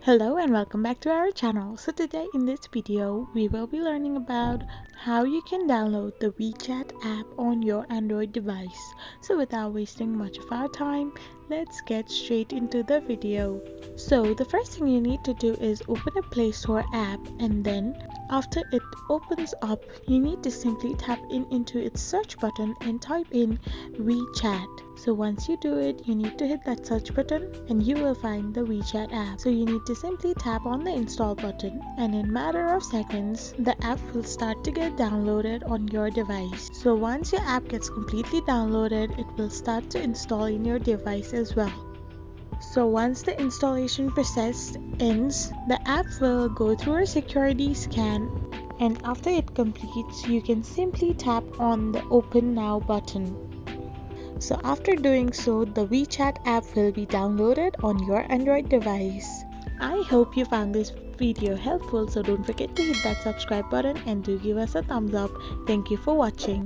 Hello and welcome back to our channel. So today in this video we will be learning about how you can download the WeChat app on your Android device. So without wasting much of our time, let's get straight into the video. So the first thing you need to do is open a Play Store app, and then after it opens up, you need to simply tap into its search button and type in WeChat. So once you do it, you need to hit that search button and you will find the WeChat app. So you need to simply tap on the install button, and in a matter of seconds, the app will start to get downloaded on your device. So once your app gets completely downloaded, it will start to install in your device as well. So once the installation process ends, the app will go through a security scan, and after it completes, you can simply tap on the Open Now button. So after doing so, the WeChat app will be downloaded on your Android device. I hope you found this video helpful, so don't forget to hit that subscribe button and do give us a thumbs up. Thank you for watching.